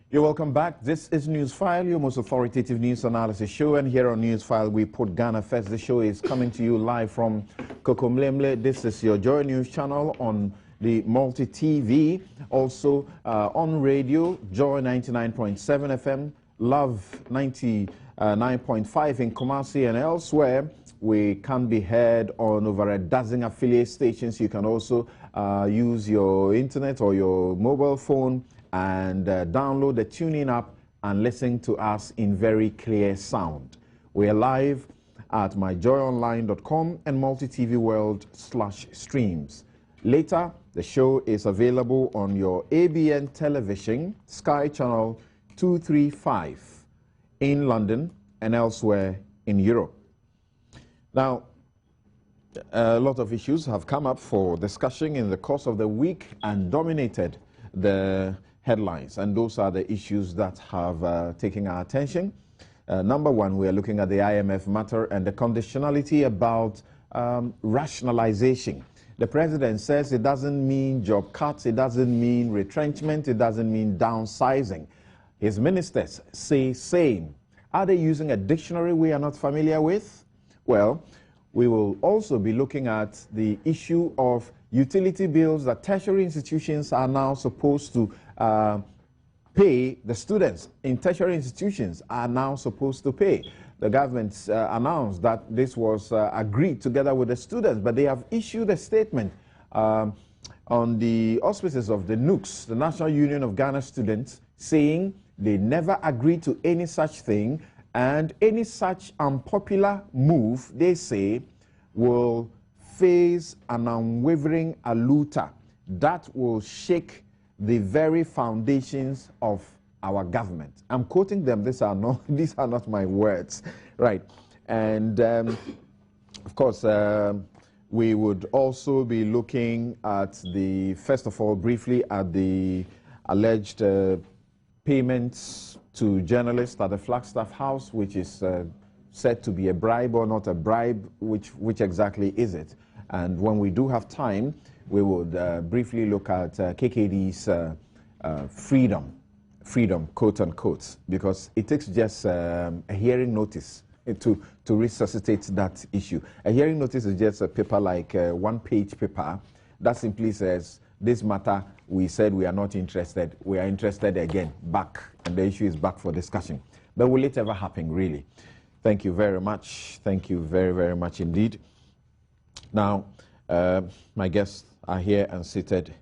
You're welcome back. This is Newsfile, your most authoritative news analysis show. And here on Newsfile, we put Ghana first. The show is coming to you live from Kokomlemle. This is your Joy News channel on the multi-TV. Also on radio, Joy 99.7 FM, Love 99.5 in Kumasi and elsewhere. We can be heard on over a dozen affiliate stations. You can also use your internet or your mobile phone and download the TuneIn app and listen to us in very clear sound. We are live at myjoyonline.com and multitvworld/streams. Later, the show is available on your ABN television, Sky Channel 235 in London and elsewhere in Europe. Now, a lot of issues have come up for discussion in the course of the week and dominated the headlines, and those are the issues that have taken our attention. Number one, we are looking at the IMF matter and the conditionality about rationalization. The president says it doesn't mean job cuts, it doesn't mean retrenchment, it doesn't mean downsizing. His ministers say same. Are they using a dictionary we are not familiar with? Well, we will also be looking at the issue of utility bills that tertiary institutions are now supposed to pay. The students in tertiary institutions are now supposed to pay. The government announced that this was agreed together with the students, but they have issued a statement on the auspices of the NUCS, the National Union of Ghana Students, saying they never agreed to any such thing, and any such unpopular move, they say, will face an unwavering alluta that will shake the very foundations of our government. I'm quoting them. These are not my words, right? And of course, we would also be looking at first of all, briefly at the alleged payments to journalists at the Flagstaff House, which is said to be a bribe or not a bribe. Which exactly is it? And when we do have time, we would briefly look at KKD's freedom, quote unquote, because it takes just a hearing notice to resuscitate that issue. A hearing notice is just a paper like a one-page paper that simply says, this matter, we said we are not interested, we are interested again, back, and the issue is back for discussion. But will it ever happen, really? Thank you very much. Thank you very, very much indeed. Now, my guests are here and seated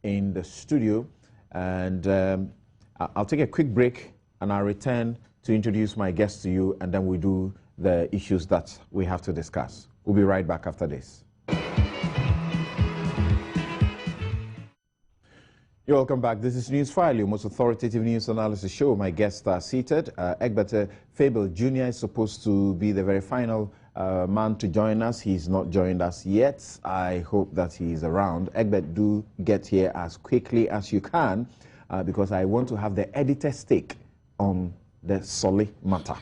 in the studio, and I'll take a quick break and I'll return to introduce my guests to you, and then we do the issues that we have to discuss. We'll be right back after this. You're welcome back. This is Newsfile, your most authoritative news analysis show. My guests are seated. Egbert Faibille Jr. is supposed to be the very final man to join us. He's not joined us yet. I hope that he's around. Egbert, do get here as quickly as you can because I want to have the editor's take on the Soli matter.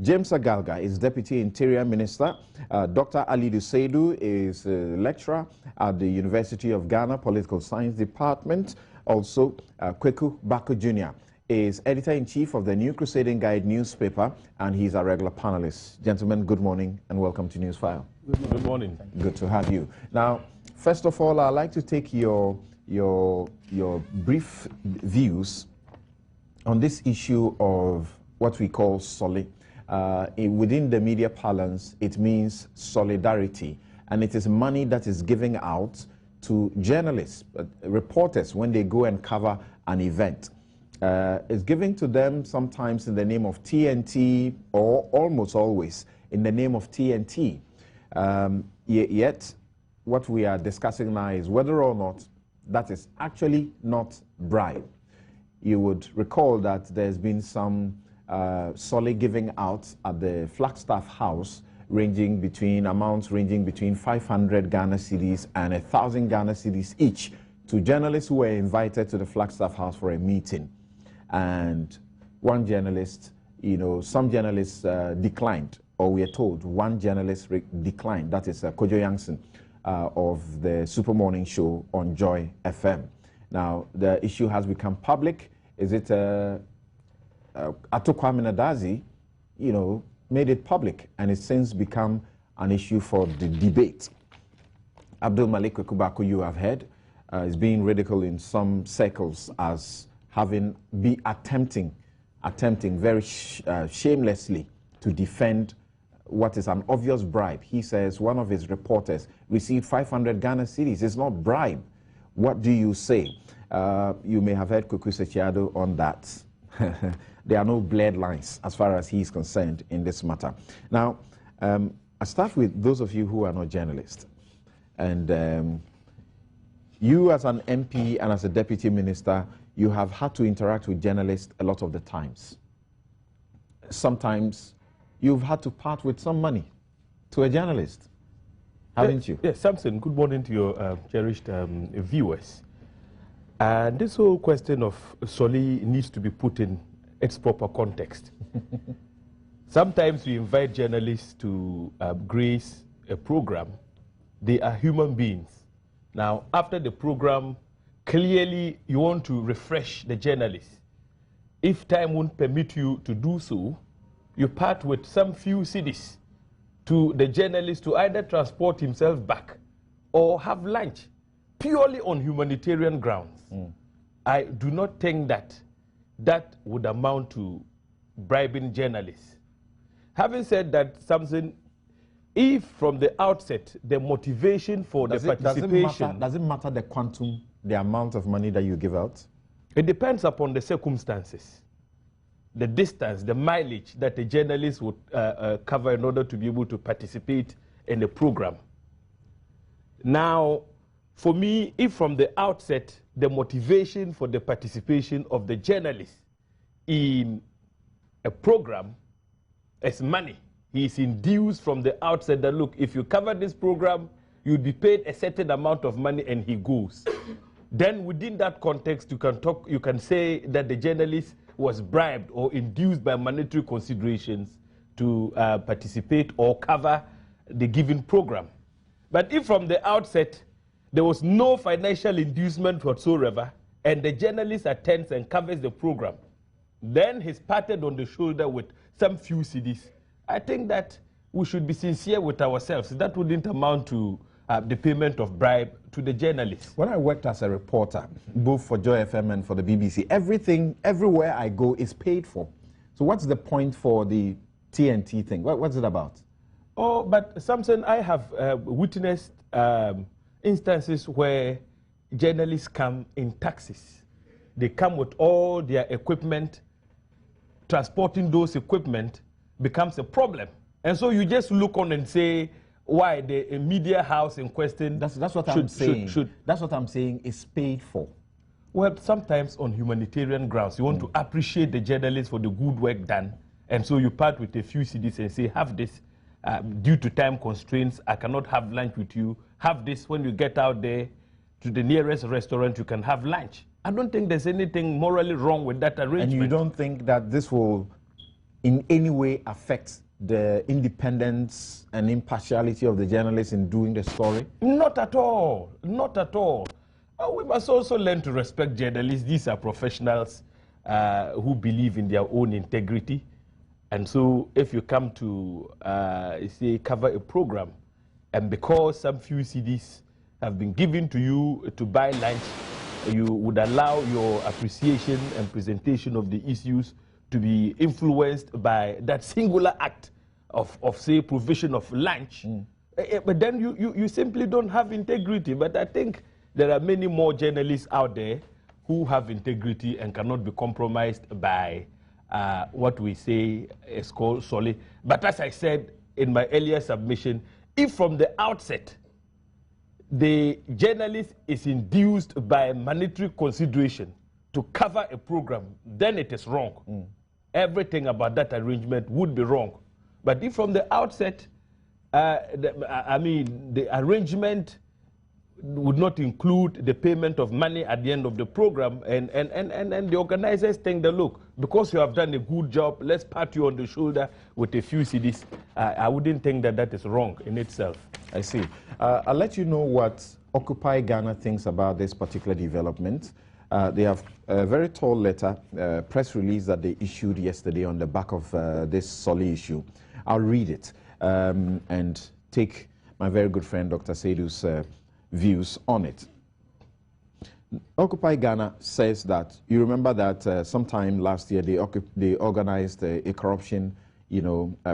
James Agalga is Deputy Interior Minister. Dr. Ali Duseidu is a lecturer at the University of Ghana Political Science Department. Also, Kweku Bako Jr. is Editor-in-Chief of the New Crusading Guide newspaper, and he's a regular panelist. Gentlemen, good morning and welcome to Newsfile. Good morning. Good to have you. Now, first of all, I'd like to take your brief views on this issue of what we call Soli. Within the media parlance, it means solidarity, and it is money that is given out to journalists, reporters, when they go and cover an event. It's given to them sometimes in the name of TNT, or almost always in the name of TNT. Yet, what we are discussing now is whether or not that is actually not bribe. You would recall that there's been some Soli giving out at the Flagstaff House, amounts ranging between 500 Ghana cedis and 1,000 Ghana cedis each to journalists who were invited to the Flagstaff House for a meeting. And one journalist, some journalists declined, or we are told one journalist declined. That is Kojo Yankson of the Super Morning Show on Joy FM. Now, the issue has become public. is it Ato Kwame Nadazi, you know, made it public, and it's since become an issue for the debate. Abdul Malik Kubako, you have heard, is being ridiculed in some circles as having attempting very shamelessly to defend what is an obvious bribe. He says one of his reporters received 500 Ghana cedis. It's not bribe. What do you say? You may have heard Kuku Sechiado on that. There are no blurred lines as far as he is concerned in this matter. Now, I start with those of you who are not journalists. And you as an MP and as a deputy minister, you have had to interact with journalists a lot of the times. Sometimes you've had to part with some money to a journalist, haven't you? Yes, Samson, good morning to your cherished viewers. And this whole question of Soli needs to be put in its proper context. Sometimes we invite journalists to grace a program. They are human beings. Now, after the program, clearly you want to refresh the journalists. If time won't permit you to do so, you part with some few cedis to the journalist to either transport himself back or have lunch, purely on humanitarian grounds. I do not think that that would amount to bribing journalists. Having said that, something, if from the outset the motivation for the participation... Does it matter the quantum, the amount of money that you give out? It depends upon the circumstances, the distance, the mileage that a journalist would cover in order to be able to participate in the program. Now, for me, if from the outset the motivation for the participation of the journalist in a program is money, he is induced from the outset that, look, if you cover this program, you'll be paid a certain amount of money, and he goes. Then within that context, you can say that the journalist was bribed or induced by monetary considerations to participate or cover the given program. But if from the outset there was no financial inducement whatsoever, and the journalist attends and covers the program, then he's patted on the shoulder with some few cedis, I think that we should be sincere with ourselves. That wouldn't amount to the payment of bribe to the journalist. When I worked as a reporter, both for Joy FM and for the BBC, everything, everywhere I go is paid for. So what's the point for the TNT thing? What's it about? Oh, but Samson, I have witnessed instances where journalists come in taxis. They come with all their equipment. Transporting those equipment becomes a problem. And so you just look on and say, why the media house in question... That's what I'm saying. That's what I'm saying is paid for. Well, sometimes on humanitarian grounds, you want to appreciate the journalists for the good work done. And so you part with a few cedis and say, have this. Due to time constraints, I cannot have lunch with you. Have this. When you get out there to the nearest restaurant, you can have lunch. I don't think there's anything morally wrong with that arrangement. And you don't think that this will in any way affect the independence and impartiality of the journalists in doing the story? Not at all. Not at all. We must also learn to respect journalists. These are professionals who believe in their own integrity. And so if you come to, say, cover a program, and because some few CDs have been given to you to buy lunch, you would allow your appreciation and presentation of the issues to be influenced by that singular act of say, provision of lunch. But then you simply don't have integrity. But I think there are many more journalists out there who have integrity and cannot be compromised by what we say is called Soli. But as I said in my earlier submission, if from the outset the journalist is induced by monetary consideration to cover a program, then it is wrong. Everything about that arrangement would be wrong. But if from the outset, the arrangement would not include the payment of money at the end of the program, and the organizers think that, look, because you have done a good job, let's pat you on the shoulder with a few CDs, I wouldn't think that that is wrong in itself. I see. I'll let you know what Occupy Ghana thinks about this particular development. They have a very tall letter, press release that they issued yesterday on the back of this Soli issue. I'll read it and take my very good friend Dr. Seidu's views on it. Occupy Ghana says that, you remember that sometime last year they organized a corruption,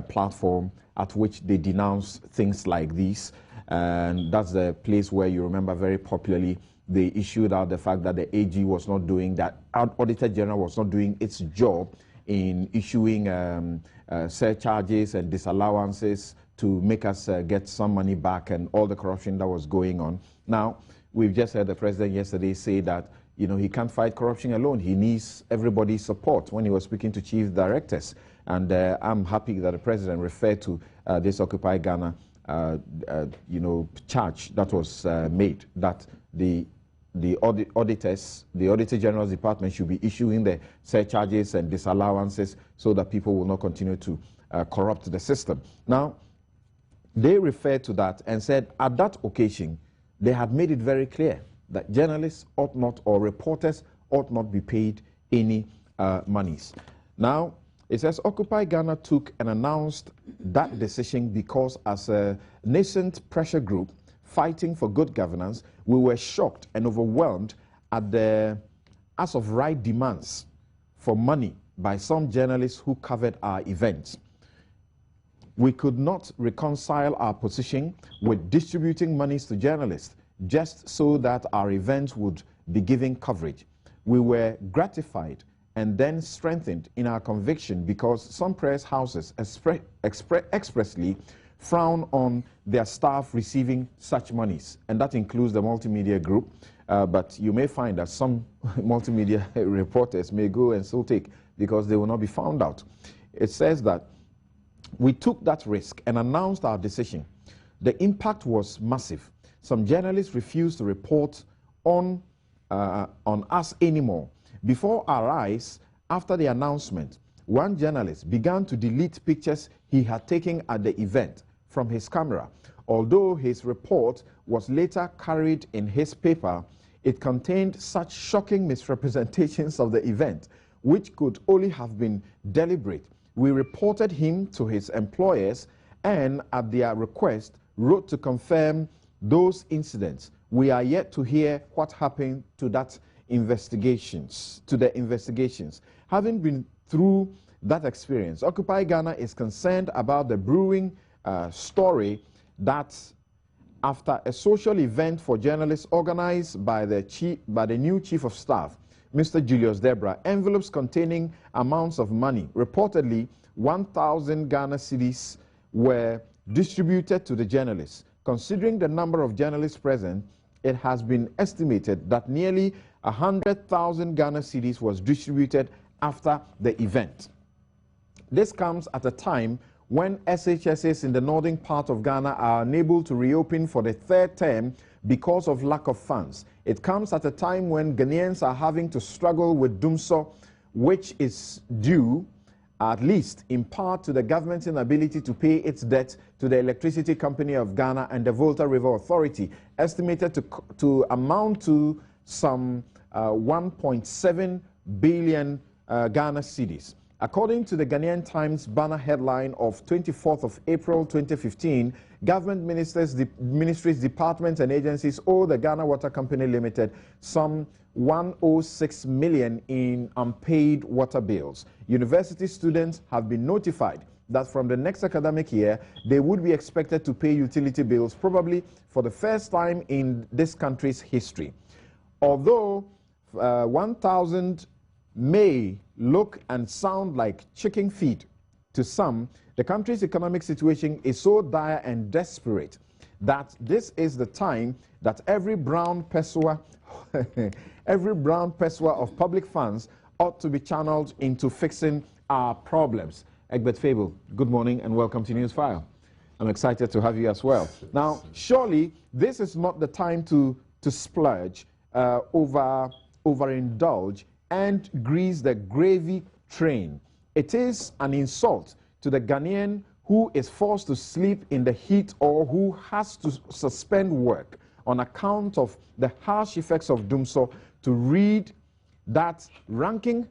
platform at which they denounced things like these, and that's the place where, you remember very popularly, they issued out the fact that the AG was not doing that, Auditor General was not doing its job in issuing surcharges and disallowances to make us get some money back, and all the corruption that was going on. Now, we've just heard the president yesterday say that he can't fight corruption alone. He needs everybody's support when he was speaking to chief directors. And I'm happy that the president referred to this Occupy Ghana charge that was made, that the auditors, the Auditor General's Department should be issuing the surcharges and disallowances so that people will not continue to corrupt the system. Now, they referred to that and said at that occasion, they had made it very clear that journalists ought not, or reporters ought not be paid any monies. Now, it says Occupy Ghana took and announced that decision because, as a nascent pressure group fighting for good governance, we were shocked and overwhelmed at the as of right demands for money by some journalists who covered our events. We could not reconcile our position with distributing monies to journalists just so that our events would be given coverage. We were gratified and then strengthened in our conviction because some press houses expressly frown on their staff receiving such monies, and that includes the multimedia group. But you may find that some multimedia reporters may go and still take, because they will not be found out. It says that we took that risk and announced our decision. The impact was massive. Some journalists refused to report on us anymore. Before our eyes, after the announcement, one journalist began to delete pictures he had taken at the event from his camera. Although his report was later carried in his paper, it contained such shocking misrepresentations of the event, which could only have been deliberate. We reported him to his employers and, at their request, wrote to confirm those incidents. We are yet to hear what happened to the investigations. Having been through that experience, Occupy Ghana is concerned about the brewing story that after a social event for journalists organized by the new Chief of Staff, Mr. Julius Debra, envelopes containing amounts of money, reportedly 1,000 Ghana cedis, were distributed to the journalists. Considering the number of journalists present, it has been estimated that nearly 100,000 Ghana cedis was distributed after the event. This comes at a time when SHSs in the northern part of Ghana are unable to reopen for the third term because of lack of funds. It comes at a time when Ghanaians are having to struggle with Dumso, which is due, at least in part, to the government's inability to pay its debt to the Electricity Company of Ghana and the Volta River Authority, estimated to amount to some 1.7 billion Ghana cedis. According to the Ghanaian Times banner headline of 24th of April 2015, government ministries, departments and agencies owe the Ghana Water Company Limited some 106 million in unpaid water bills. University students have been notified that from the next academic year, they would be expected to pay utility bills, probably for the first time in this country's history. Although 1,000 may look and sound like chicken feed to some, the country's economic situation is so dire and desperate that this is the time that every brown peswa of public funds ought to be channeled into fixing our problems. Egbert, Faibille, good morning and welcome to Newsfile. I'm excited to have you as well. Now, surely this is not the time to splurge, overindulge, and grease the gravy train. It is an insult to the Ghanaian who is forced to sleep in the heat or who has to suspend work on account of the harsh effects of Dumso to read that ranking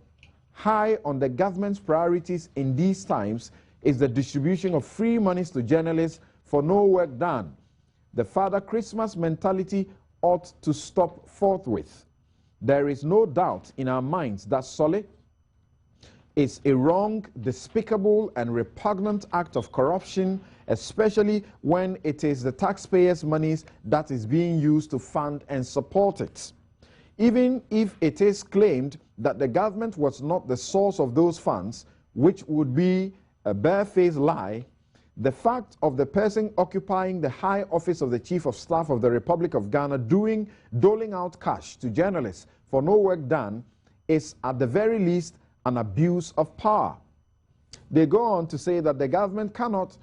high on the government's priorities in these times is the distribution of free monies to journalists for no work done. The Father Christmas mentality ought to stop forthwith. There is no doubt in our minds that Soli is a wrong, despicable, and repugnant act of corruption, especially when it is the taxpayers' monies that is being used to fund and support it. Even if it is claimed that the government was not the source of those funds, which would be a barefaced lie, the fact of the person occupying the high office of the Chief of Staff of the Republic of Ghana doling out cash to journalists for no work done is at the very least an abuse of power. They go on to say that the government cannot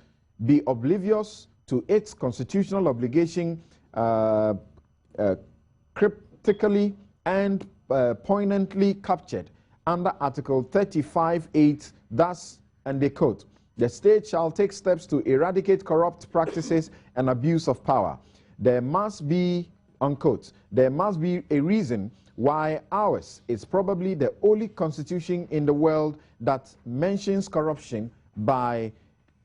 be oblivious to its constitutional obligation cryptically and poignantly captured under Article 35(8), thus, and they quote, "The state shall take steps to eradicate corrupt practices and abuse of power. There must be," unquote, "there must be a reason why ours is probably the only constitution in the world that mentions corruption by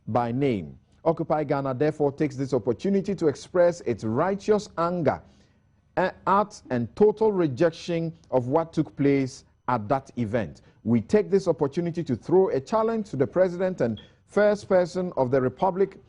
name. Occupy Ghana therefore takes this opportunity to express its righteous anger at and total rejection of what took place at that event. We take this opportunity to throw a challenge to the President and first person of the Republic,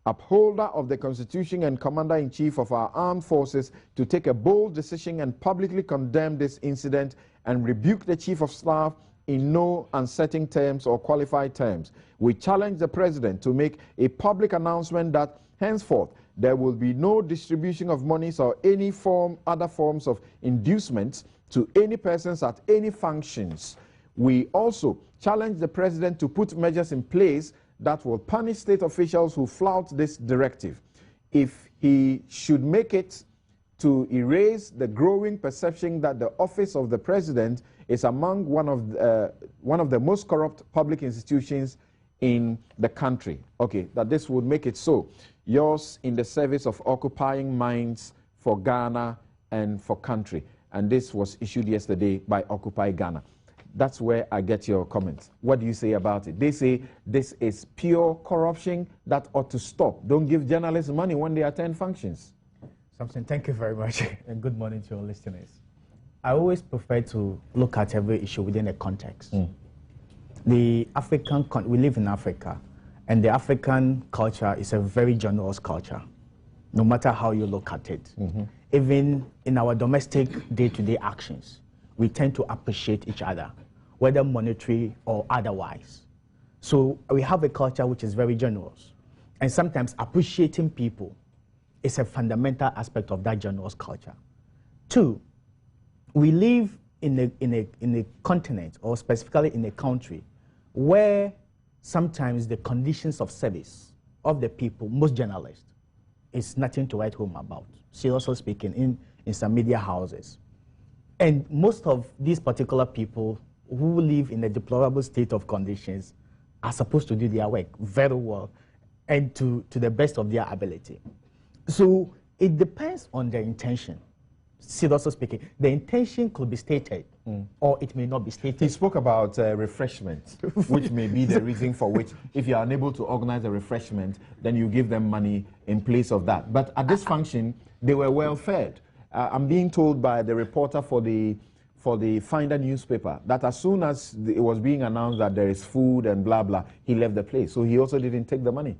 upholder of the Constitution and Commander-in-Chief of our armed forces, to take a bold decision and publicly condemn this incident and rebuke the Chief of Staff in no uncertain terms or qualified terms. We challenge the President to make a public announcement that henceforth there will be no distribution of monies or any other forms of inducements to any persons at any functions. We also challenge the President to put measures in place that will punish state officials who flout this directive. If he should make it to erase the growing perception that the office of the President is among one of the most corrupt public institutions in the country. Okay, that this would make it so. Yours in the service of occupying minds for Ghana and for country. And this was issued yesterday by Occupy Ghana. That's where I get your comments. What do you say about it? They say this is pure corruption that ought to stop. Don't give journalists money when they attend functions. Something, thank you very much, and good morning to your listeners. I always prefer to look at every issue within a context. The African, we live in Africa, and the African culture is a very generous culture, no matter how you look at it. Even in our domestic day-to-day actions, we tend to appreciate each other, whether monetary or otherwise. So we have a culture which is very generous, and sometimes appreciating people is a fundamental aspect of that generous culture. Two, we live in a continent, or specifically in a country, where sometimes the conditions of service of the people, most journalists, is nothing to write home about, seriously speaking, in some media houses. And most of these particular people who live in a deplorable state of conditions are supposed to do their work very well and to the best of their ability. So it depends on their intention. Seriously speaking, the intention could be stated or it may not be stated. He spoke about refreshment, which may be the reason for which, if you are unable to organize a refreshment, then you give them money in place of that. But at this function, they were well fed. I'm being told by the reporter for the Finder newspaper that as soon as it was being announced that there is food and blah, blah, he left the place. So he also didn't take the money.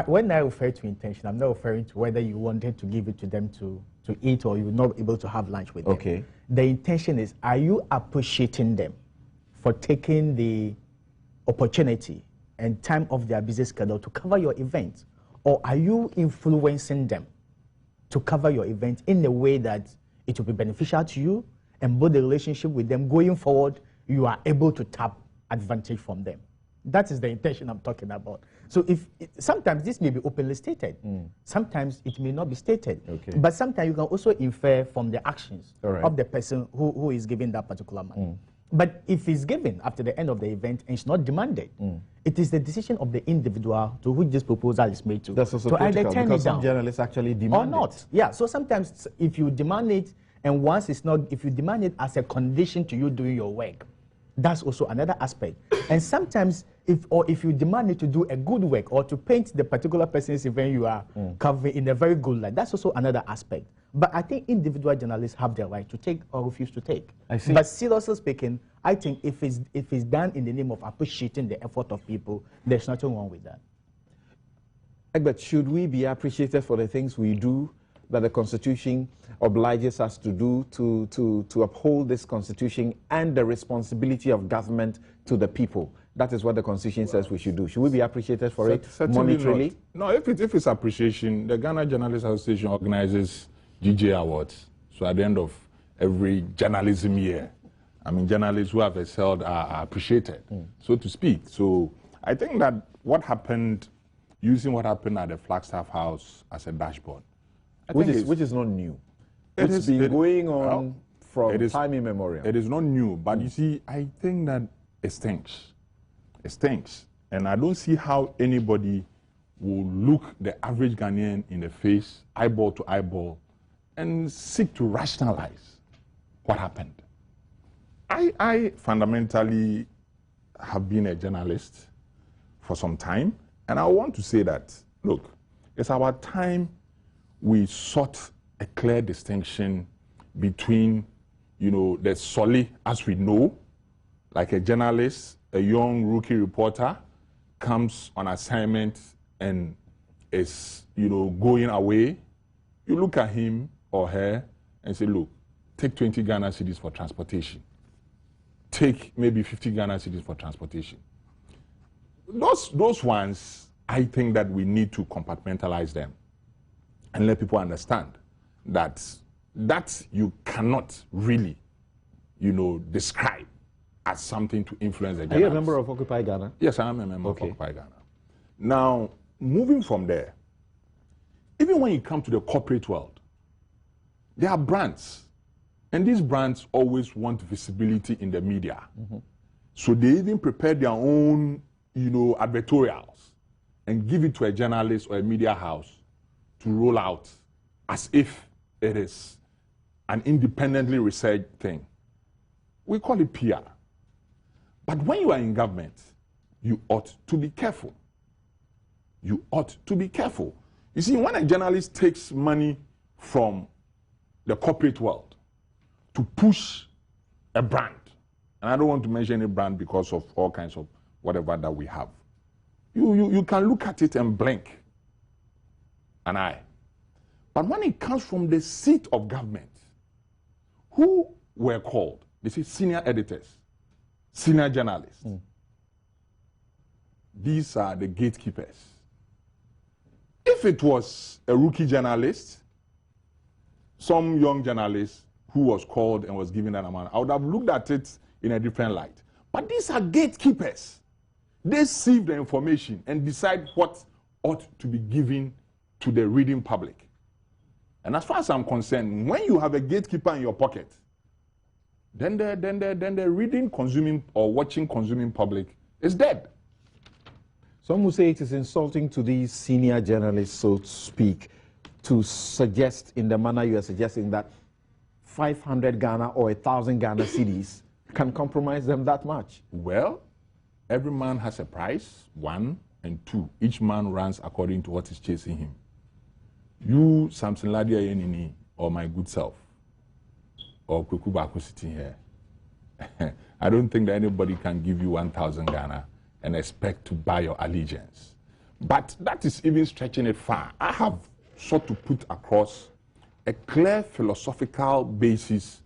When I refer to intention, I'm not referring to whether you wanted to give it to them to eat or you were not able to have lunch with them. Okay. The intention is, are you appreciating them for taking the opportunity and time of their busy schedule to cover your event? Or are you influencing them to cover your event in a way that it will be beneficial to you and build a relationship with them going forward? You are able to tap advantage from them. That is the intention I'm talking about. So sometimes this may be openly stated. Sometimes it may not be stated. Okay. But sometimes you can also infer from the actions of the person who is giving that particular money. But if it's given after the end of the event and it's not demanded, it is the decision of the individual to which this proposal is made to. That's also to critical, either turn because it down some journalists actually demand or not. Yeah, so sometimes if you demand it And once it's not, if you demand it as a condition to you doing your work, that's also another aspect. And sometimes, if you demand it to do a good work or to paint the particular person's event you are covering in a very good light, that's also another aspect. But I think individual journalists have the right to take or refuse to take. I see. But seriously speaking, I think if it's done in the name of appreciating the effort of people, there's nothing wrong with that. Egbert, should we be appreciated for the things we do that the Constitution obliges us to do to uphold this Constitution and the responsibility of government to the people? That is what the Constitution says we should do. Should we be appreciated for it monetarily? No, if it's appreciation, the Ghana Journalists Association organizes GJ Awards. So at the end of every journalism year, I mean, journalists who have excelled are appreciated, so to speak. So I think that what happened, using what happened at the Flagstaff House as a dashboard, Which is not new. It's been going on from time immemorial. It is not new, but you see, I think that it stinks. It stinks. And I don't see how anybody will look the average Ghanaian in the face, eyeball to eyeball, and seek to rationalize what happened. I fundamentally have been a journalist for some time, and I want to say that, look, it's about time we sought a clear distinction between, the Soli, as we know, like a journalist, a young rookie reporter comes on assignment and is, going away. You look at him or her and say, look, take 20 Ghana cedis for transportation. Take maybe 50 Ghana cedis for transportation. Those ones, I think that we need to compartmentalize them and let people understand that you cannot really, describe as something to influence the journalists. Are you a member of Occupy Ghana? Yes, I am a member of Occupy Ghana. Now, moving from there, even when you come to the corporate world, there are brands, and these brands always want visibility in the media. So they even prepare their own, advertorials and give it to a journalist or a media house to roll out as if it is an independently researched thing. We call it PR. But when you are in government, you ought to be careful. You ought to be careful. You see, when a journalist takes money from the corporate world to push a brand, and I don't want to mention any brand because of all kinds of whatever that we have, you can look at it and blink an eye. But when it comes from the seat of government, who were called? They say senior editors, senior journalists. These are the gatekeepers. If it was a rookie journalist, some young journalist who was called and was given that amount, I would have looked at it in a different light. But these are gatekeepers. They sieve the information and decide what ought to be given to the reading public. And as far as I'm concerned, when you have a gatekeeper in your pocket, then the reading, consuming, or watching, consuming public is dead. Some would say it is insulting to these senior journalists, so to speak, to suggest in the manner you are suggesting that 500 Ghana or 1,000 Ghana cedis can compromise them that much. Well, every man has a price, 1 and 2. Each man runs according to what is chasing him. You, Samson Ladia Yenini, or my good self, or Kwekubako sitting here, I don't think that anybody can give you 1,000 Ghana and expect to buy your allegiance. But that is even stretching it far. I have sought to put across a clear philosophical basis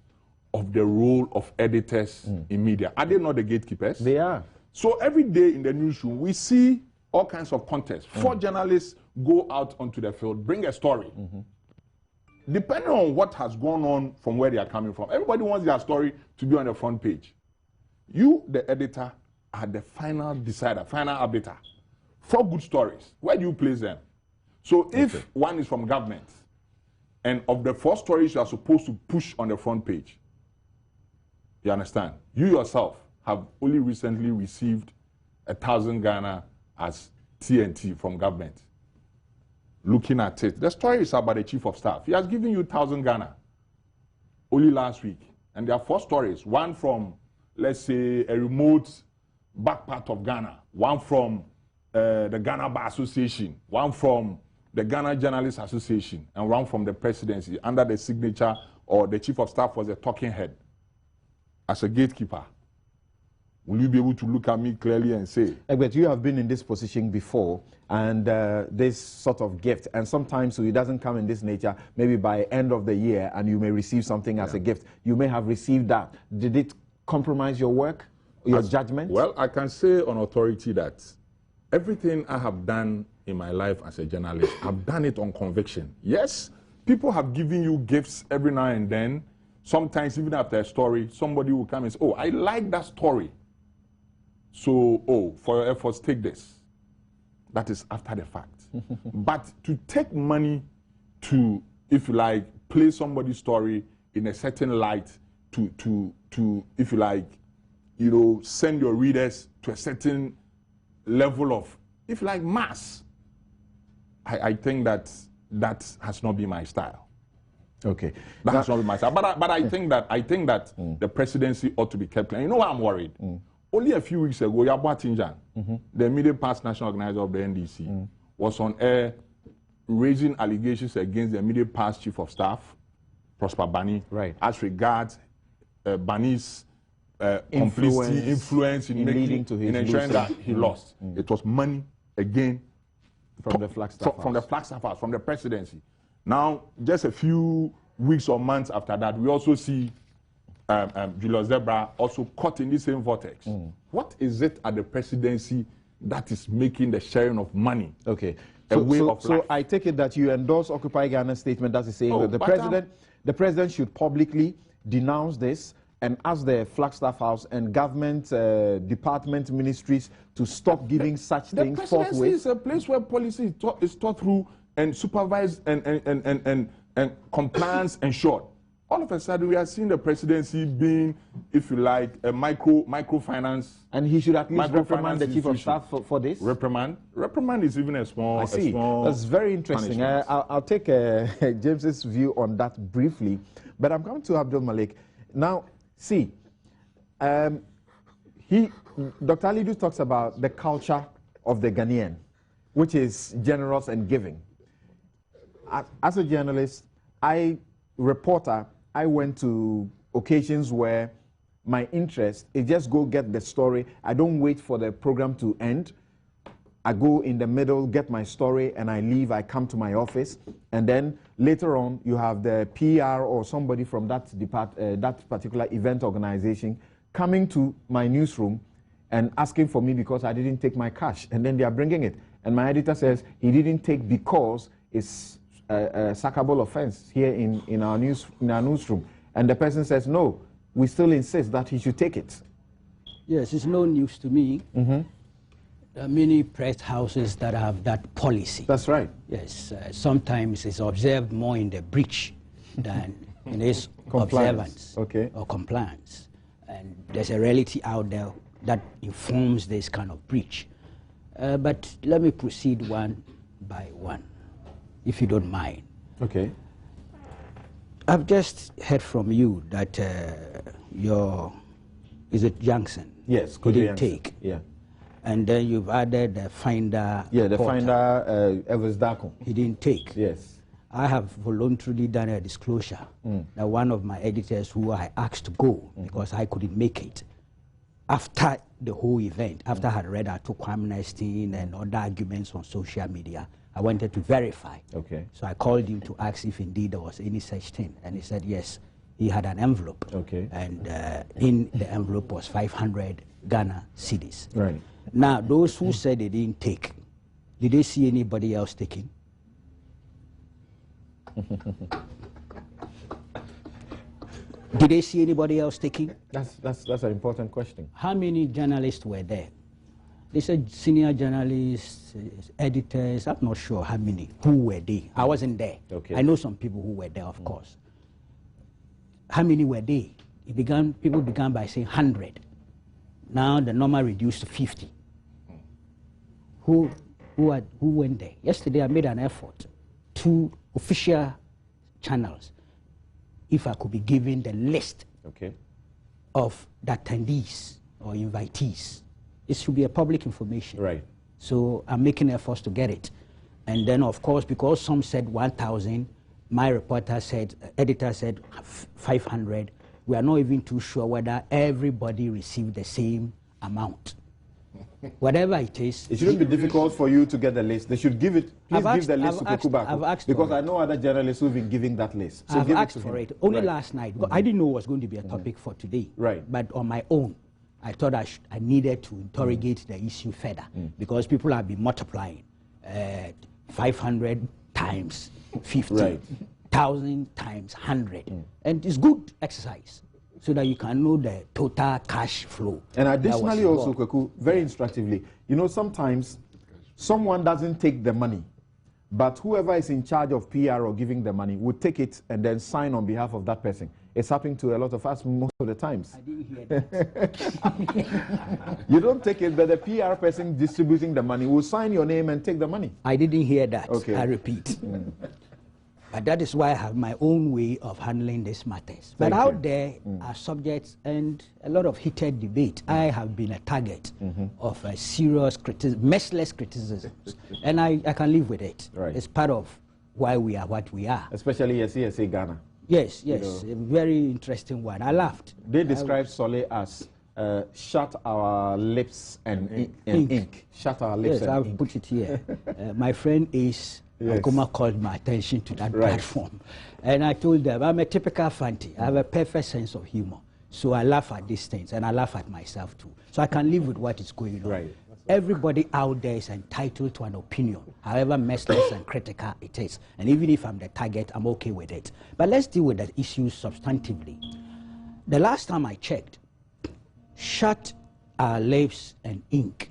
of the role of editors in media. Are they not the gatekeepers? They are. So every day in the newsroom, we see all kinds of contests. 4 journalists go out onto the field, bring a story. Depending on what has gone on from where they are coming from, everybody wants their story to be on the front page. You, the editor, are the final decider, final arbiter. 4 good stories. Where do you place them? So if one is from government, and of the 4 stories you are supposed to push on the front page, you understand? You yourself have only recently received 1,000 Ghana as TNT from government. Looking at it, the story is about the chief of staff. He has given you 1,000 Ghana. only last week. And there are 4 stories. One from, let's say, a remote back part of Ghana. One from the Ghana Bar Association. One from the Ghana Journalists Association. And one from the Presidency, under the signature, or the Chief of Staff was a talking head. As a gatekeeper, will you be able to look at me clearly and say? Egbert, you have been in this position before, and this sort of gift, and sometimes it doesn't come in this nature, maybe by end of the year, and you may receive something as a gift. You may have received that. Did it compromise your work, your judgment? Well, I can say on authority that everything I have done in my life as a journalist, I've done it on conviction. Yes, people have given you gifts every now and then. Sometimes even after a story, somebody will come and say, oh, I like that story. So, oh, for your efforts, take this. That is after the fact. But to take money to, if you like, play somebody's story in a certain light, to if you like, you know, send your readers to a certain level of, if you like, mass, I think that has not been my style. Okay. That has not been my style. But I think that the presidency ought to be kept clear. You know why I'm worried? Only a few weeks ago, Yabwa Tinjan, the immediate past national organizer of the NDC, was on air raising allegations against the immediate past chief of staff, Prosper Bani, as regards Bani's influence in ensuring that he lost. It was money, again, from the Flagstaff House. From the Flagstaff House, from the presidency. Now, just a few weeks or months after that, we also see Julius Zebra also caught in the same vortex. What is it at the presidency that is making the sharing of money a way of life? So I take it that you endorse Occupy Ghana's statement that is saying that the president should publicly denounce this and ask the Flagstaff House and government department ministries to stop giving such things forthwith. The presidency is a place where policy is taught through and supervised and compliance ensured. All of a sudden, we are seeing the presidency being, if you like, a microfinance. And he should at least reprimand the chief of staff for this? Reprimand is even a small. I see. That's very interesting. I'll take James's view on that briefly, but I'm coming to Abdul Malik. Now, see, Dr. Alidu talks about the culture of the Ghanaian, which is generous and giving. As a journalist, reporter, I went to occasions where my interest is just go get the story. I don't wait for the program to end. I go in the middle, get my story, and I leave. I come to my office, and then later on, you have the PR or somebody from that particular event organization coming to my newsroom and asking for me because I didn't take my cash, and then they are bringing it. And my editor says he didn't take because it's a sackable offense here in our newsroom, and the person says no, we still insist that he should take it. Yes, it's no news to me. There are many press houses that have that policy. That's right. Yes, sometimes it's observed more in the breach than in its observance or compliance. And there's a reality out there that informs this kind of breach. But let me proceed one by one, if you don't mind. Okay. I've just heard from you that is it Johnson? Yes, he didn't take. Yeah. And then you've added the finder. Yeah, the finder, Evers Dako. He didn't take. Yes. I have voluntarily done a disclosure that one of my editors who I asked to go because I couldn't make it, after the whole event, after I had read Atuqua amnesty and other arguments on social media, I wanted to verify. Okay. So I called him to ask if indeed there was any such thing. And he said yes, he had an envelope. Okay. And in the envelope was 500 Ghana cedis. Right. Now, those who said they didn't take, did they see anybody else taking? Did they see anybody else taking? That's an important question. How many journalists were there? They said senior journalists, editors, I'm not sure how many. Who were they? I wasn't there. Okay. I know some people who were there, of course. How many were they? People began by saying 100. Now the number reduced to 50. Who went there? Yesterday I made an effort. 2 official channels if I could be given the list okay, of the attendees or invitees. It should be a public information. Right. So I'm making efforts to get it. And then, of course, because some said 1,000, my reporter said, editor said 500. We are not even too sure whether everybody received the same amount. Whatever it is. It shouldn't be difficult for you to get the list. They should give it. Please give the list to Kukubaku, because I know other journalists who've been giving that list. So I've asked for it only last night. I didn't know it was going to be a topic for today. Right. But on my own, I thought I needed to interrogate the issue further, because people have been multiplying 500 times 50, 1,000 times 100. And it's good exercise, so that you can know the total cash flow. And additionally also, Kweku, very instructively, you know, sometimes someone doesn't take the money, but whoever is in charge of PR or giving the money would take it and then sign on behalf of that person. It's happening to a lot of us most of the times. I didn't hear that. You don't take it, but the PR person distributing the money will sign your name and take the money. I didn't hear that. Okay. I repeat. But that is why I have my own way of handling these matters. But out there are subjects and a lot of heated debate. I have been a target of a serious merciless criticisms, and I can live with it. Right. It's part of why we are what we are. Especially CSA Ghana. Yes, yes, a very interesting one. I laughed. They described Soli as shut our lips and ink. Shut our lips and I'll ink. put it here. My friend is Agoma called my attention to that platform. And I told them, I'm a typical Fanti. I have a perfect sense of humor. So I laugh at these things, and I laugh at myself too. So I can live with what is going on. Right. Everybody out there is entitled to an opinion, however merciless and critical it is. And even if I'm the target, I'm okay with it. But let's deal with the issues substantively. The last time I checked, shut our lips and ink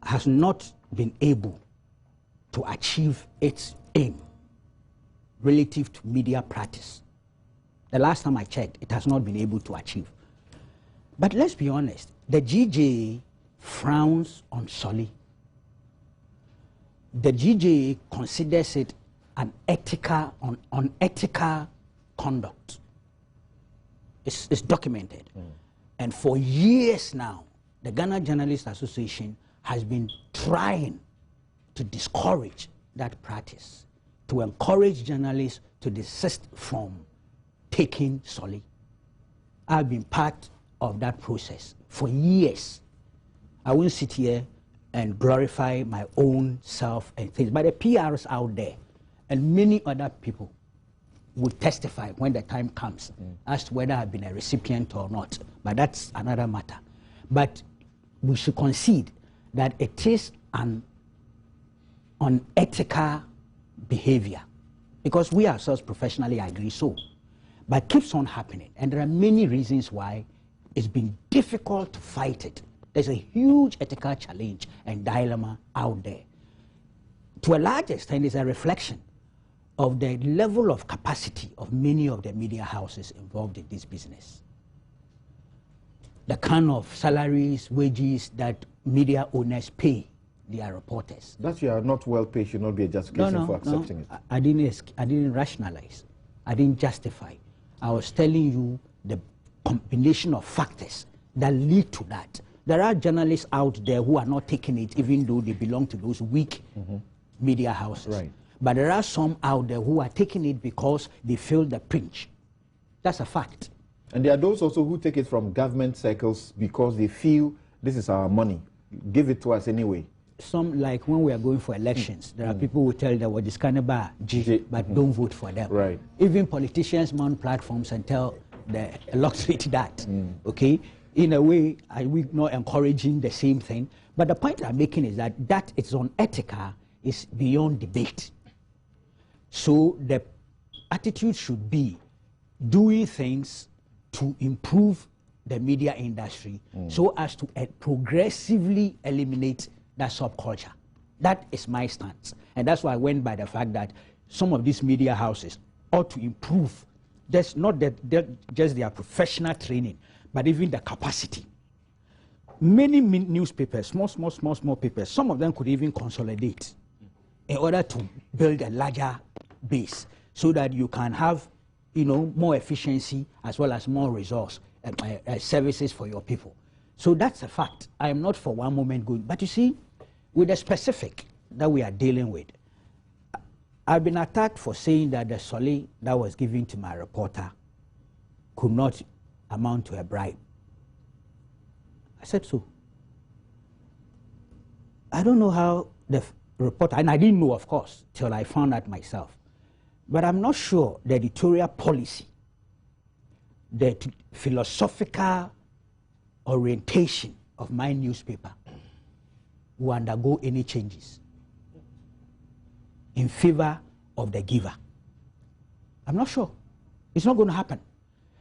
has not been able to achieve its aim relative to media practice. The last time I checked, it has not been able to achieve. But let's be honest, the GJA frowns on Soli. The GJA considers it an unethical conduct. It's documented. And for years now, the Ghana Journalists Association has been trying to discourage that practice, to encourage journalists to desist from taking Soli. I've been part of that process for years. I won't sit here and glorify my own self and things, but the PRs out there and many other people would testify when the time comes as to whether I've been a recipient or not. But that's another matter. But we should concede that it is an unethical behavior, because we ourselves professionally agree so. But it keeps on happening, and there are many reasons why it's been difficult to fight it. There's a huge ethical challenge and dilemma out there. To a large extent, it's a reflection of the level of capacity of many of the media houses involved in this business. The kind of salaries, wages that media owners pay their reporters. That you are not well paid should not be a justification for accepting it. I didn't rationalize. I didn't justify. I was telling you the combination of factors that lead to that. There are journalists out there who are not taking it, even though they belong to those weak media houses. Right. But there are some out there who are taking it because they feel the pinch. That's a fact. And there are those also who take it from government circles because they feel this is our money. Give it to us anyway. Some, like when we are going for elections, there are people who tell them, well, this kind of bar, but don't vote for them. Right. Even politicians mount platforms and tell the electorate that. Okay? In a way, we're not encouraging the same thing. But the point I'm making is that it's unethical is beyond debate. So the attitude should be doing things to improve the media industry so as to progressively eliminate that subculture. That is my stance. And that's why I went by the fact that some of these media houses ought to improve. That's not just their professional training, but even the capacity. Many newspapers, small papers, some of them could even consolidate in order to build a larger base so that you can have more efficiency as well as more resource services for your people. So that's a fact. I am not for one moment going, but you see, with the specific that we are dealing with, I've been attacked for saying that the Soli that was given to my reporter could not amount to a bribe. I said so. I don't know how the reporter, and I didn't know, of course, till I found out myself. But I'm not sure the editorial policy, the philosophical orientation of my newspaper will undergo any changes in favor of the giver. I'm not sure. It's not going to happen.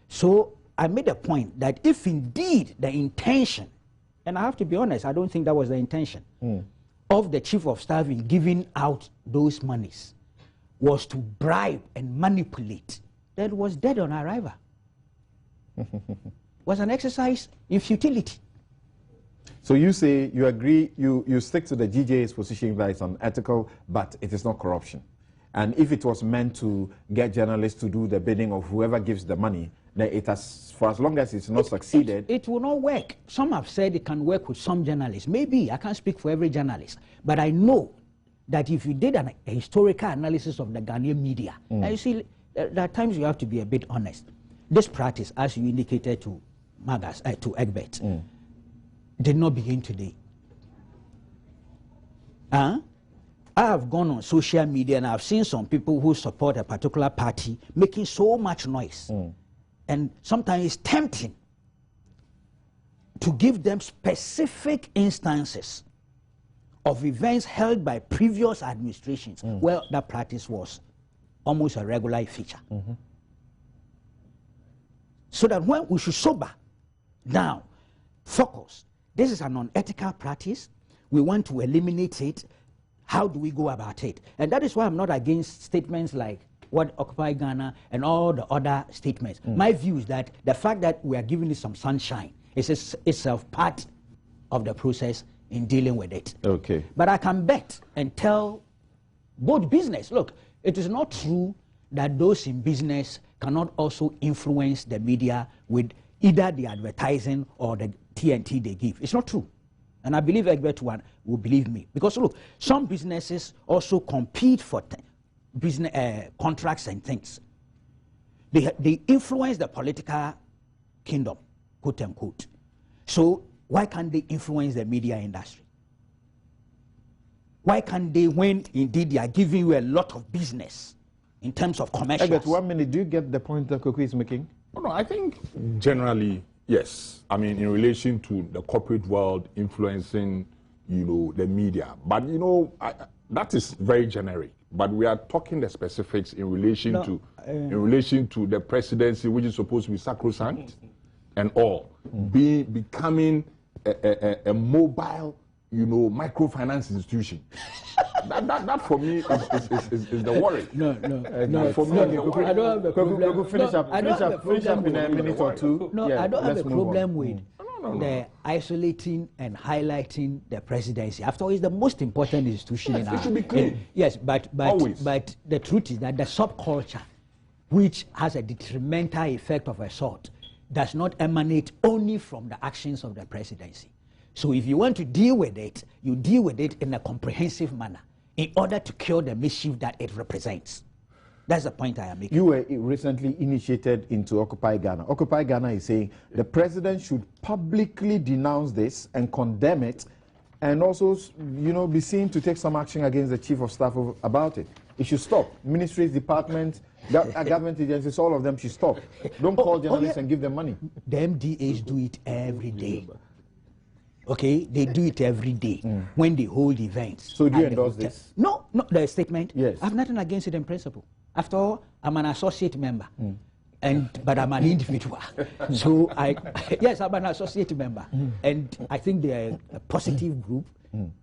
So I made a point that if indeed the intention, and I have to be honest, I don't think that was the intention of the chief of staff in giving out those monies, was to bribe and manipulate, that was dead on arrival. Was an exercise in futility. So you say, you agree, you stick to the GJ's position that it's unethical, but it is not corruption. And if it was meant to get journalists to do the bidding of whoever gives the money, then it has, for as long as it's not succeeded. It will not work. Some have said it can work with some journalists. Maybe, I can't speak for every journalist. But I know that if you did a historical analysis of the Ghanaian media, and you see, there are times you have to be a bit honest. This practice, as you indicated to Egbert, did not begin today. I have gone on social media and I've seen some people who support a particular party making so much noise. And sometimes it's tempting to give them specific instances of events held by previous administrations where that practice was almost a regular feature. So that when we should sober down, focus, this is an unethical practice, we want to eliminate it, how do we go about it? And that is why I'm not against statements like what Occupy Ghana and all the other statements. My view is that the fact that we are giving it some sunshine is itself part of the process in dealing with it. Okay. But I can bet and tell both business, look, it is not true that those in business cannot also influence the media with either the advertising or the TNT they give. It's not true. And I believe Egbert will believe me. Because look, some businesses also compete for business contracts and things. They influence the political kingdom, quote unquote. So why can't they influence the media industry? Why can't they, when indeed they are giving you a lot of business in terms of commercials? Egbert, 1 minute, do you get the point that Koku is making? No, I think generally, yes. I mean, in relation to the corporate world influencing, the media. But, that is very generic. But we are talking the specifics in relation to the presidency, which is supposed to be sacrosanct and all, becoming a mobile, microfinance institution. that for me is the worry. No. For me, I don't have a problem. Finish up in a minute or two. No, yeah, I don't have a problem with No. the isolating and highlighting the presidency. After all, it's the most important institution in our. It should be clean. Yes, but Always. But the truth is that the subculture, which has a detrimental effect of a sort, does not emanate only from the actions of the presidency. So if you want to deal with it, you deal with it in a comprehensive manner in order to cure the mischief that it represents. That's the point I am making. You were recently initiated into Occupy Ghana. Occupy Ghana is saying the president should publicly denounce this and condemn it, and also, be seen to take some action against the chief of staff about it. It should stop. Ministries, departments, government agencies, all of them should stop. Don't call journalists and give them money. The MDAs do it every day. Okay, they do it every day when they hold events. So do you endorse this? No, the statement. Yes. I have nothing against it in principle. After all, I'm an associate member, but I'm an individual. So yes, I'm an associate member, and I think they're a positive group.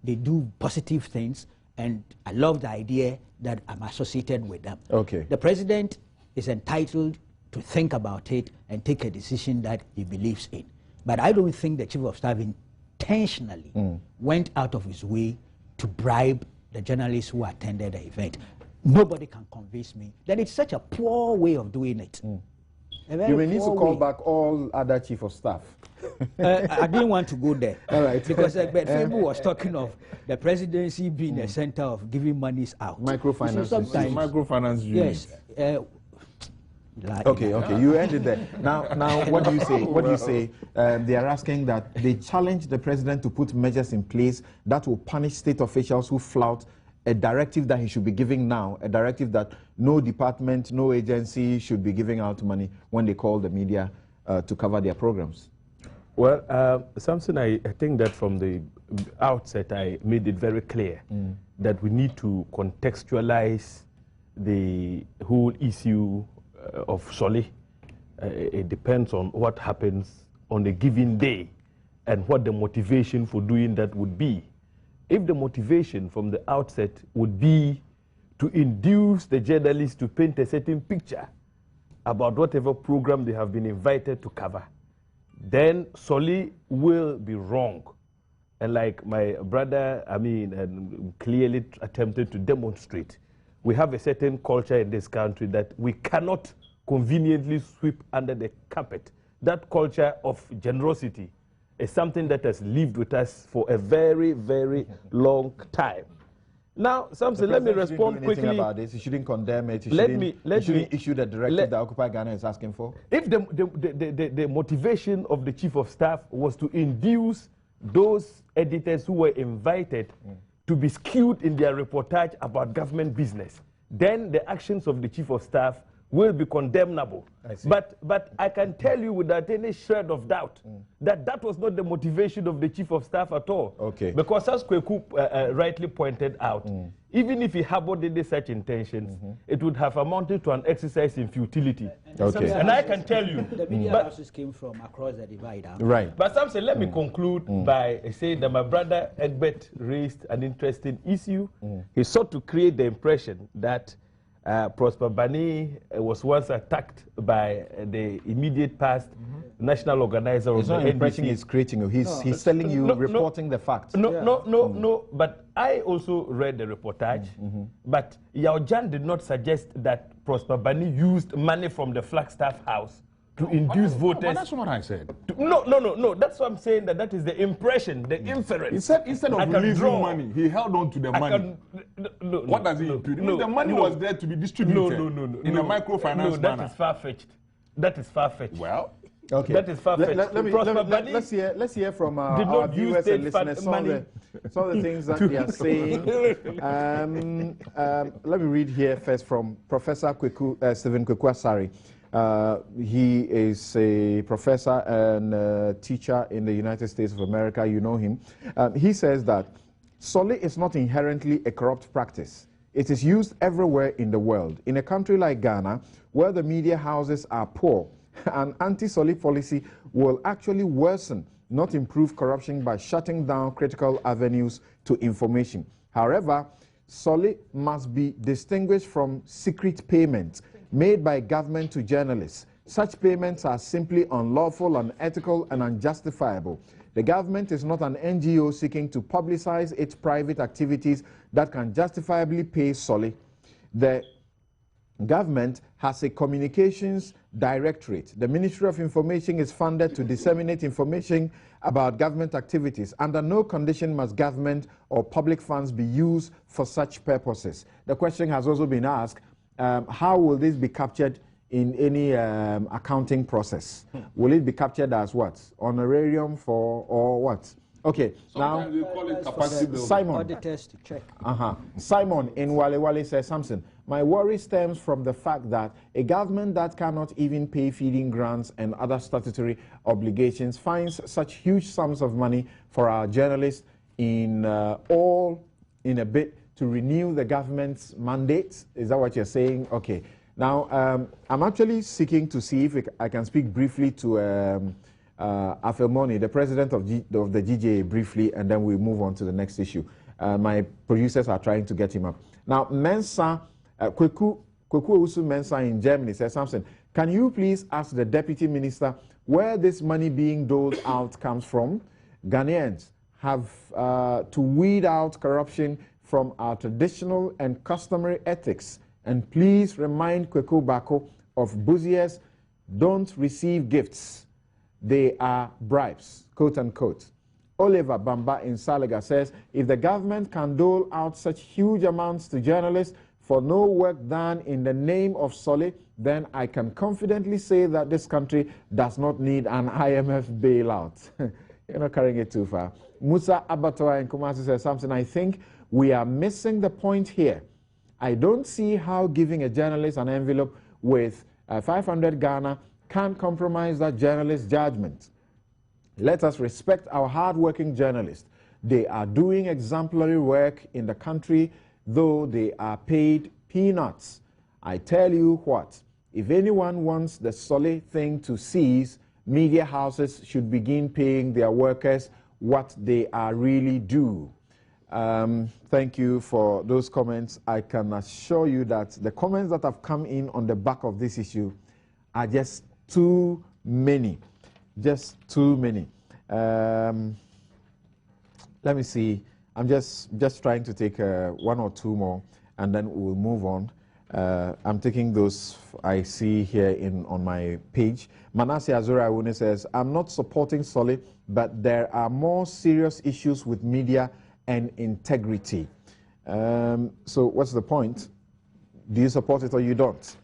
They do positive things, and I love the idea that I'm associated with them. Okay. The president is entitled to think about it and take a decision that he believes in. But I don't think the chief of staff intentionally went out of his way to bribe the journalists who attended the event. nobody can convince me, then it's such a poor way of doing it. You may need to call back all other chief of staff. I didn't want to go there. All right. Because Egbert was talking of the presidency being the center of giving monies out. Microfinance. Sometimes, microfinance unit. Yes. Okay, you ended there. Now, what do you say? What do you say? They are asking that they challenge the president to put measures in place that will punish state officials who flout a directive that he should be giving now, a directive that no department, no agency should be giving out money when they call the media to cover their programs. Well, Samson, I think that from the outset I made it very clear that we need to contextualize the whole issue of Soli. It depends on what happens on a given day and what the motivation for doing that would be. If the motivation from the outset would be to induce the journalists to paint a certain picture about whatever program they have been invited to cover, then Soli will be wrong. And like my brother, clearly attempted to demonstrate, we have a certain culture in this country that we cannot conveniently sweep under the carpet. That culture of generosity is something that has lived with us for a very, very long time. Now, Samson, let me respond quickly about this. He shouldn't condemn it. He shouldn't issue the directive that Occupy Ghana is asking for. If the motivation of the chief of staff was to induce those editors who were invited to be skewed in their reportage about government business, then the actions of the chief of staff will be condemnable. But I can tell you without any shred of doubt that that was not the motivation of the chief of staff at all. Okay. Because as Kweku rightly pointed out, even if he harbored any such intentions, it would have amounted to an exercise in futility. Okay. And I can tell you, the media houses came from across the divide. Right. But Samson, let me conclude by saying that my brother Egbert raised an interesting issue. He sought to create the impression that Prosper Bani was once attacked by the immediate past national organizer of the NDC. Impression he's creating. He's telling you, reporting the facts. No. But I also read the reportage. But Yao Jan did not suggest that Prosper Bani used money from the Flagstaff House to induce voters. But that's what I said. No. That's what I'm saying. That is the impression, the inference. He said instead of releasing money, he held on to the money. What does he impute? The money was there to be distributed in a microfinance manner. That is far-fetched. That is far-fetched. Well, okay. That is far-fetched. Let's hear from our viewers and listeners some of the things that they are saying. Let me read here first from Professor Stephen Kweku. He is a professor and teacher in the United States of America. You know him. He says that Soli is not inherently a corrupt practice. It is used everywhere in the world. In a country like Ghana, where the media houses are poor, an anti-Soli policy will actually worsen, not improve corruption by shutting down critical avenues to information. However, Soli must be distinguished from secret payments made by government to journalists. Such payments are simply unlawful, unethical, and unjustifiable. The government is not an NGO seeking to publicize its private activities that can justifiably pay Soli. The government has a communications directorate. The Ministry of Information is funded to disseminate information about government activities. Under no condition must government or public funds be used for such purposes. The question has also been asked, how will this be captured in any accounting process? Will it be captured as what? Honorarium for, or what? Okay, sometimes we call it capacity building. Simon. Auditors to check. Simon in Wale says, Samson, my worry stems from the fact that a government that cannot even pay feeding grants and other statutory obligations finds such huge sums of money for our journalists in a bid to renew the government's mandate. Is that what you're saying? Okay. Now, I'm actually seeking to see if I can speak briefly to Afemoni, the president of the GJA, briefly, and then we move on to the next issue. My producers are trying to get him up. Now, Mensa, Kweku Usu Mensa in Germany says, Samson, can you please ask the deputy minister where this money being doled out comes from? Ghanaians have to weed out corruption from our traditional and customary ethics. And please remind Kweku Bako of Buziers don't receive gifts. They are bribes, quote unquote. Oliver Bamba in Salaga says, if the government can dole out such huge amounts to journalists for no work done in the name of Soli, then I can confidently say that this country does not need an IMF bailout. You're not carrying it too far. Musa Abatoa in Kumasi says something, I think we are missing the point here. I don't see how giving a journalist an envelope with 500 Ghana can compromise that journalist's judgment. Let us respect our hard-working journalists. They are doing exemplary work in the country, though they are paid peanuts. I tell you what, if anyone wants the Soli thing to cease, media houses should begin paying their workers what they are really due. Thank you for those comments. I can assure you that the comments that have come in on the back of this issue are just too many. Just too many. Let me see. I'm just trying to take one or two more, and then we'll move on. I'm taking those I see here on my page. Manasseh Azura Awune says, I'm not supporting Soli, but there are more serious issues with media and integrity. So what's the point? Do you support it or you don't?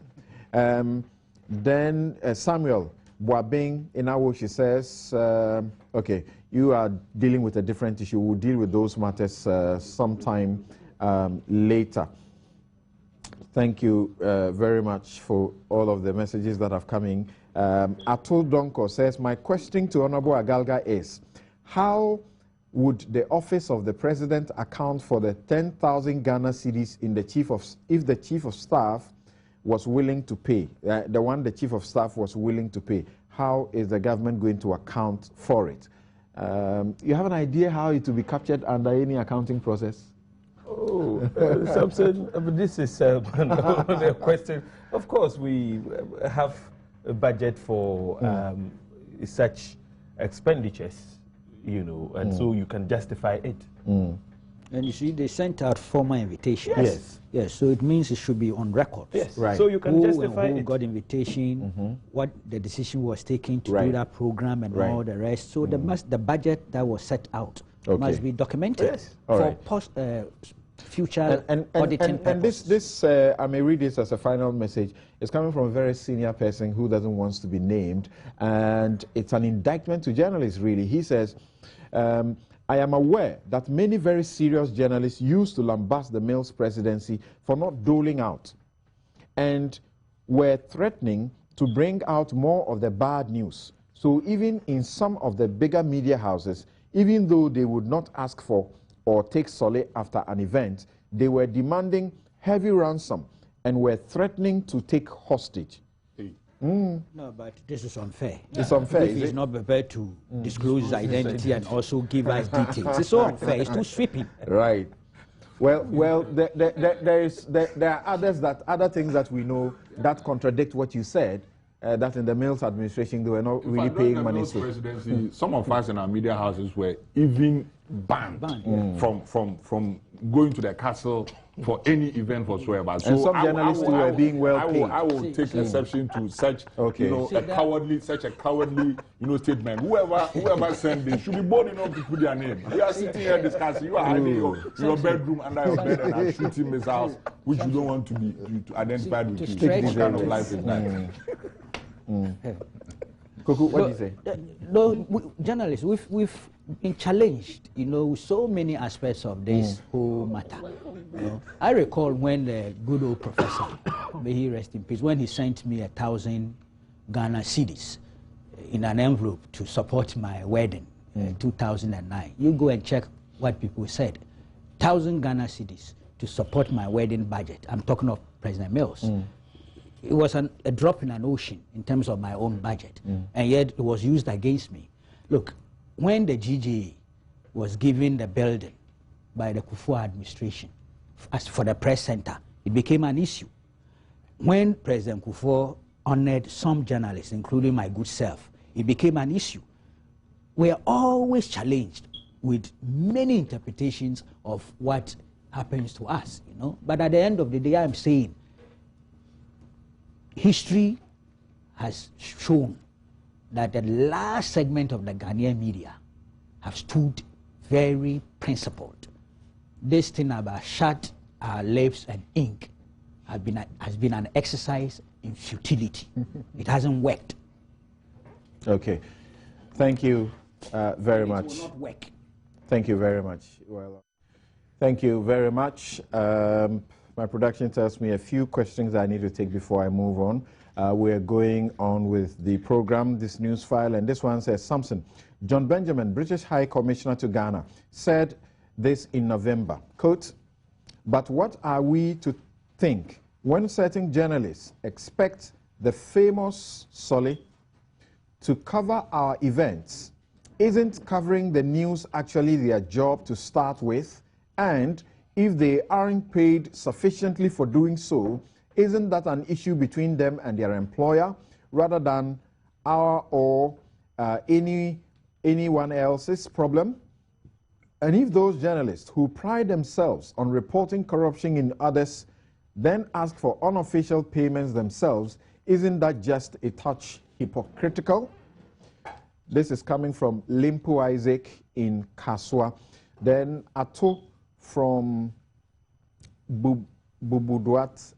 Then Samuel Boabing in Awoshi says, okay, you are dealing with a different issue. We'll deal with those matters sometime later. Thank you very much for all of the messages that have come in. Atul Donko says, my question to Honorable Agalga is, how would the office of the president account for the 10,000 Ghana cedis in if the chief of staff was willing to pay, the one the chief of staff was willing to pay? How is the government going to account for it? You have an idea how it will be captured under any accounting process? Oh, Samson, this is a question. Of course, we have a budget for such expenditures, you know, and so you can justify it. And you see, they sent out formal invitations. Yes. Yes, so it means it should be on record. Yes, right. So you can justify who it. got invitation, what the decision was taken to do that program and all the rest. So the budget that was set out must be documented for future auditing purposes. And this I may read this as a final message. It's coming from a very senior person who doesn't want to be named, and it's an indictment to journalists, really. He says, I am aware that many very serious journalists used to lambast the Mills presidency for not doling out and were threatening to bring out more of the bad news. So even in some of the bigger media houses, even though they would not ask for or take Soli after an event, they were demanding heavy ransom and were threatening to take hostage. No, but this is unfair. It's unfair. If he's not prepared to disclose his identity and also give us details, it's so unfair. It's too sweeping. Right. Well, there are other things that we know that contradict what you said. That in the Mills administration they were not really paying money to. Presidency, some of us in our media houses were even banned from going to the castle for any event whatsoever. So and some journalists were being well paid. I will take exception to such, such a cowardly, statement. Whoever sent this should be bold enough to put their name. We are sitting here discussing. You are hiding your bedroom under your bed and are shooting missiles, which you don't want to be identified with. This kind of life is like. Kuku, what do you say? No, journalists, we've been challenged, with so many aspects of this whole matter. I recall when the good old professor, may he rest in peace, when he sent me 1,000 Ghana cedis in an envelope to support my wedding in 2009. You go and check what people said. 1,000 Ghana cedis to support my wedding budget. I'm talking of President Mills. It was a drop in an ocean in terms of my own budget, and yet it was used against me. Look, when the GGA was given the building by the Kufuor administration as for the press center, it became an issue. When President Kufuor honored some journalists, including my good self, it became an issue. We are always challenged with many interpretations of what happens to us, you know. But at the end of the day, I'm saying history has shown that the last segment of the Ghanaian media have stood very principled. This thing about shut our lips and ink has been an exercise in futility. It hasn't worked. Okay. Thank you very much. It will not work. Thank you very much. Well, thank you very much. My production tells me a few questions I need to take before I move on. We're going on with the program, this news file, and this one says, Samson, John Benjamin, British High Commissioner to Ghana, said this in November, quote, but what are we to think when certain journalists expect the famous Soli to cover our events? Isn't covering the news actually their job to start with? And if they aren't paid sufficiently for doing so, isn't that an issue between them and their employer rather than our or anyone else's problem? And if those journalists who pride themselves on reporting corruption in others then ask for unofficial payments themselves, isn't that just a touch hypocritical? This is coming from Limpo Isaac in Kaswa. Then Ato from Buduata,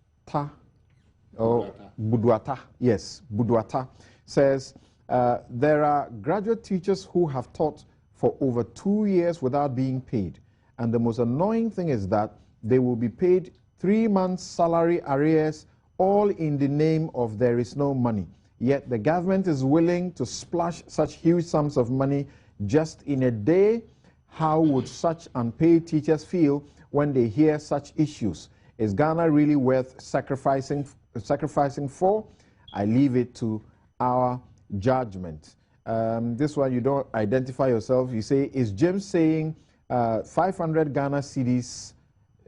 yes, Buduata, says, there are graduate teachers who have taught for over 2 years without being paid. And the most annoying thing is that they will be paid 3 months' salary arrears, all in the name of there is no money. Yet the government is willing to splash such huge sums of money just in a day. How would such unpaid teachers feel when they hear such issues? Is Ghana really worth sacrificing for? I leave it to our judgment. This one, you don't identify yourself. You say, is James saying 500 Ghana cedis,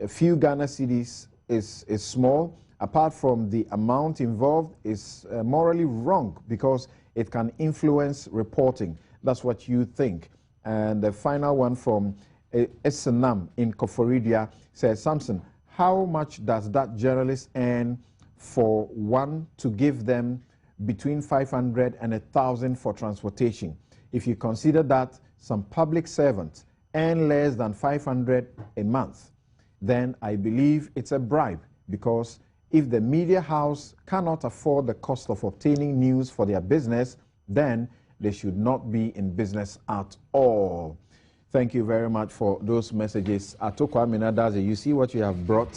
a few Ghana cedis is small? Apart from the amount involved, is morally wrong because it can influence reporting. That's what you think. And the final one from Esenam in Koforidia says, Samson, how much does that journalist earn for one to give them between 500 and 1,000 for transportation? If you consider that some public servants earn less than 500 a month, then I believe it's a bribe, because if the media house cannot afford the cost of obtaining news for their business, then they should not be in business at all. Thank you very much for those messages. Atokwa Minadaze, you see what you have brought?